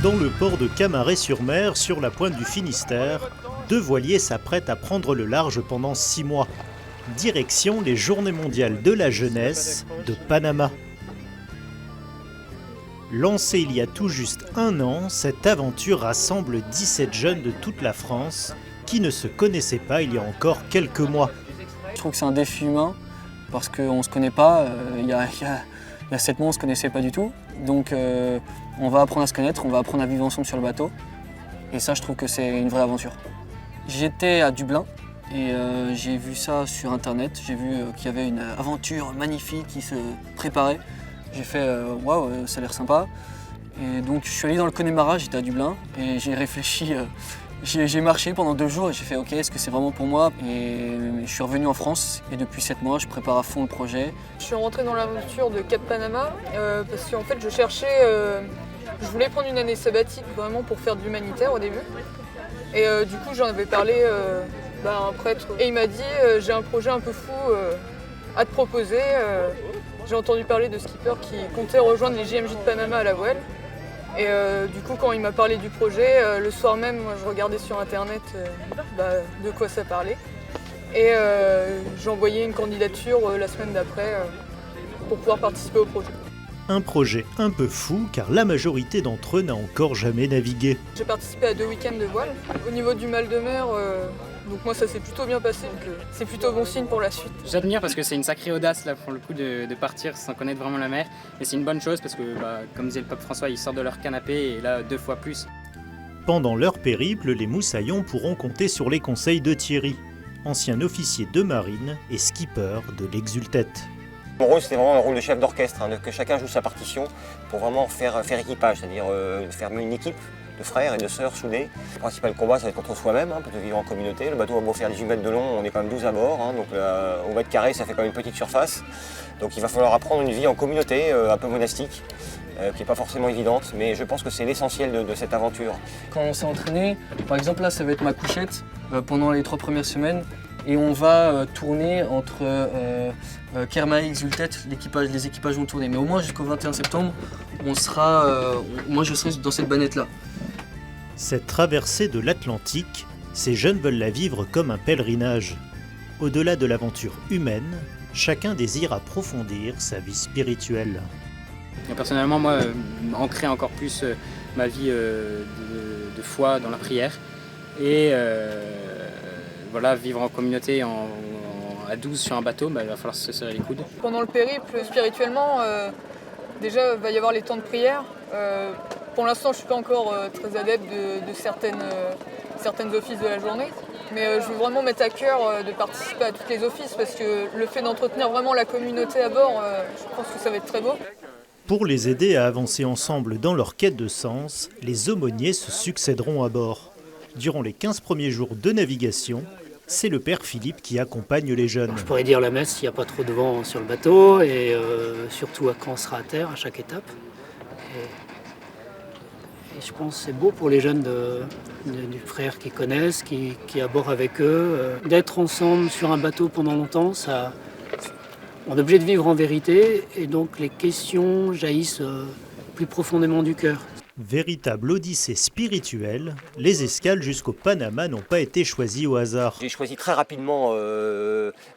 Dans le port de Camaret-sur-Mer, sur la pointe du Finistère, 2 voiliers s'apprêtent à prendre le large pendant 6 mois. Direction les Journées mondiales de la jeunesse de Panama. Lancée il y a tout juste 1 an, cette aventure rassemble 17 jeunes de toute la France qui ne se connaissaient pas il y a encore quelques mois. Je trouve que c'est un défi humain parce qu'on ne se connaît pas. Il y a 7 mois, on ne se connaissait pas du tout. Donc on va apprendre à se connaître, on va apprendre à vivre ensemble sur le bateau. Et ça, je trouve que c'est une vraie aventure. J'étais à Dublin et j'ai vu ça sur Internet. J'ai vu qu'il y avait une aventure magnifique qui se préparait. J'ai fait waouh, ça a l'air sympa. Et donc je suis allé dans le Connemara, j'étais à Dublin et j'ai réfléchi. J'ai marché pendant 2 jours et j'ai fait ok, est-ce que c'est vraiment pour moi? Et je suis revenu en France et depuis 7 mois, je prépare à fond le projet. Je suis rentrée dans l'aventure de Cap Panama parce qu'en fait je cherchais, je voulais prendre une année sabbatique vraiment pour faire de l'humanitaire au début. Et du coup j'en avais parlé à un prêtre et il m'a dit j'ai un projet un peu fou à te proposer. J'ai entendu parler de skippers qui comptaient rejoindre les JMJ de Panama à la voile. Et du coup, quand il m'a parlé du projet, le soir même, moi, je regardais sur Internet de quoi ça parlait. Et j'ai envoyé une candidature la semaine d'après pour pouvoir participer au projet. Un projet un peu fou car la majorité d'entre eux n'a encore jamais navigué. J'ai participé à 2 week-ends de voile. Au niveau du mal de mer, donc moi ça s'est plutôt bien passé, donc c'est plutôt bon signe pour la suite. J'admire parce que c'est une sacrée audace là pour le coup de partir sans connaître vraiment la mer. Et c'est une bonne chose parce que comme disait le pape François, ils sortent de leur canapé et là 2 fois plus. Pendant leur périple, les moussaillons pourront compter sur les conseils de Thierry, ancien officier de marine et skipper de l'Exultette. Mon rôle, c'était vraiment un rôle de chef d'orchestre, que chacun joue sa partition pour vraiment faire équipage, c'est-à-dire faire une équipe de frères et de sœurs soudés. Le principal combat, ça va être contre soi-même, pour de vivre en communauté. Le bateau va beau faire 18 mètres de long, on est quand même 12 à bord, donc au mètre carré, ça fait quand même une petite surface. Donc il va falloir apprendre une vie en communauté, un peu monastique, qui n'est pas forcément évidente, mais je pense que c'est l'essentiel de cette aventure. Quand on s'est entraîné, par exemple là, ça va être ma couchette pendant les 3 premières semaines. Et on va tourner entre Kermae et Exultette, les équipages vont tourner. Mais au moins jusqu'au 21 septembre, moi je serai dans cette banette-là. Cette traversée de l'Atlantique, ces jeunes veulent la vivre comme un pèlerinage. Au-delà de l'aventure humaine, chacun désire approfondir sa vie spirituelle. Et personnellement, moi, ancrer encore plus ma vie de foi dans la prière et voilà, vivre en communauté à 12 sur un bateau, il va falloir se serrer les coudes. Pendant le périple, spirituellement, déjà il va y avoir les temps de prière. Pour l'instant, je ne suis pas encore très adepte de certaines offices de la journée. Mais je veux vraiment mettre à cœur de participer à toutes les offices parce que le fait d'entretenir vraiment la communauté à bord, je pense que ça va être très beau. Pour les aider à avancer ensemble dans leur quête de sens, les aumôniers se succéderont à bord. Durant les 15 premiers jours de navigation, c'est le père Philippe qui accompagne les jeunes. Je pourrais dire la messe s'il n'y a pas trop de vent sur le bateau et surtout quand on sera à terre à chaque étape. Et je pense que c'est beau pour les jeunes du frère qui connaissent, qui à bord avec eux. D'être ensemble sur un bateau pendant longtemps, on est obligé de vivre en vérité et donc les questions jaillissent plus profondément du cœur. Véritable odyssée spirituelle, les escales jusqu'au Panama n'ont pas été choisies au hasard. J'ai choisi très rapidement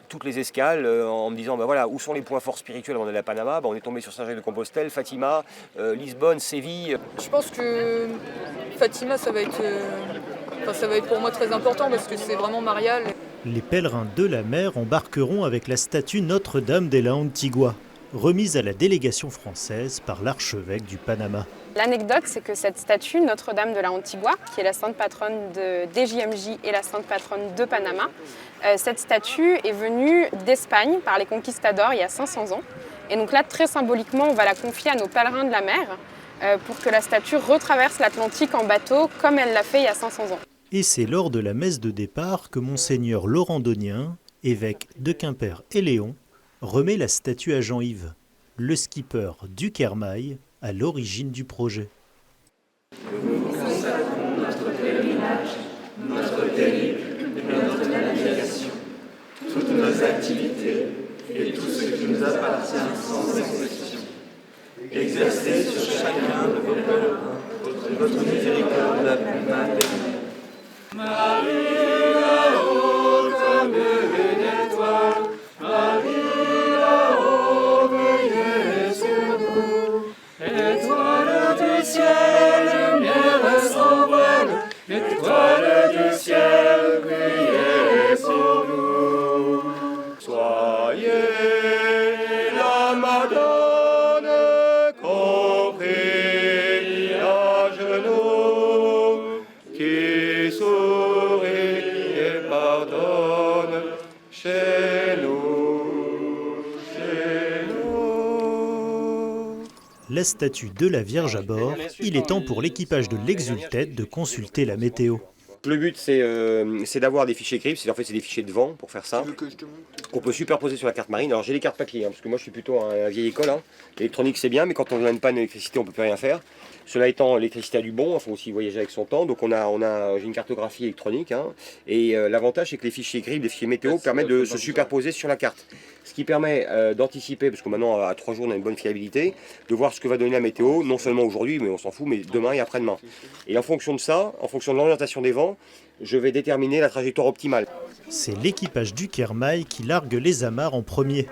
toutes les escales en me disant voilà, où sont les points forts spirituels avant d'aller à Panama. On est tombé sur Saint-Jacques-de-Compostelle, Fatima, Lisbonne, Séville. Je pense que Fatima, ça va être pour moi très important parce que c'est vraiment marial. Les pèlerins de la mer embarqueront avec la statue Notre-Dame de la Antigua, remise à la délégation française par l'archevêque du Panama. L'anecdote, c'est que cette statue, Notre-Dame de la Antigua, qui est la sainte patronne des JMJ et la sainte patronne de Panama, cette statue est venue d'Espagne par les conquistadors il y a 500 ans. Et donc là, très symboliquement, on va la confier à nos pèlerins de la mer pour que la statue retraverse l'Atlantique en bateau comme elle l'a fait il y a 500 ans. Et c'est lors de la messe de départ que Monseigneur Laurent Donien, évêque de Quimper et Léon, remet la statue à Jean-Yves, le skipper du Kermae, à l'origine du projet. Nous vous consacrons notre pèlerinage, notre périple et notre navigation, toutes nos activités et tout ce qui nous appartient sans exception. Exercez sur chacun de vos pèlerins votre votre miséricorde m'a béni. Marie, là-haut comme une étoile, Marie, là-haut, veillez sur nous. Étoile du ciel, lumière sans voile, étoile du ciel, brillez sur nous. Soyez la Madone, compris à genoux, qui sourit et pardonne chez nous, chez nous. La statue de la Vierge à bord, il est temps pour l'équipage de l'Exultète de consulter la météo. Le but, c'est d'avoir des fichiers CRIP, en fait c'est des fichiers de vent pour faire ça, qu'on peut superposer sur la carte marine. Alors j'ai les cartes papier, parce que moi je suis plutôt à vieille école. L'électronique c'est bien, mais quand on n'a pas d'électricité, on ne peut plus rien faire. Cela étant, l'électricité a du bon, il faut aussi voyager avec son temps. Donc j'ai une cartographie électronique. Et l'avantage, c'est que les fichiers CRIP, les fichiers météo, permettent de se superposer sur la carte. Ce qui permet d'anticiper, parce que maintenant à 3 jours on a une bonne fiabilité, de voir ce que va donner la météo, non seulement aujourd'hui, mais on s'en fout, mais demain et après-demain. Et en fonction de ça, en fonction de l'orientation des vents, je vais déterminer la trajectoire optimale. C'est l'équipage du Kermail qui largue les amarres en premier.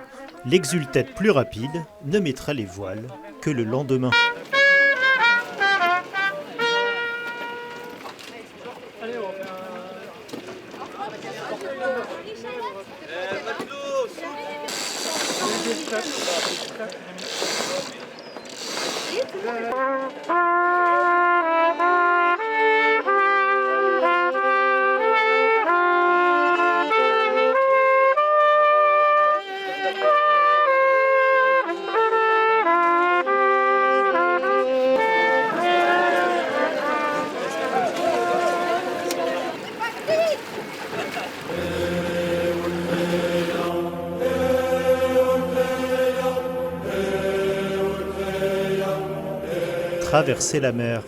L'Exultète plus rapide ne mettra les voiles que le lendemain. Traverser la mer,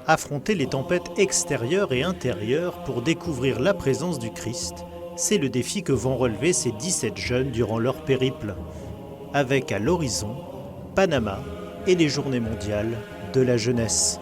affronter les tempêtes extérieures et intérieures pour découvrir la présence du Christ, c'est le défi que vont relever ces 17 jeunes durant leur périple, avec à l'horizon Panama et les Journées mondiales de la jeunesse.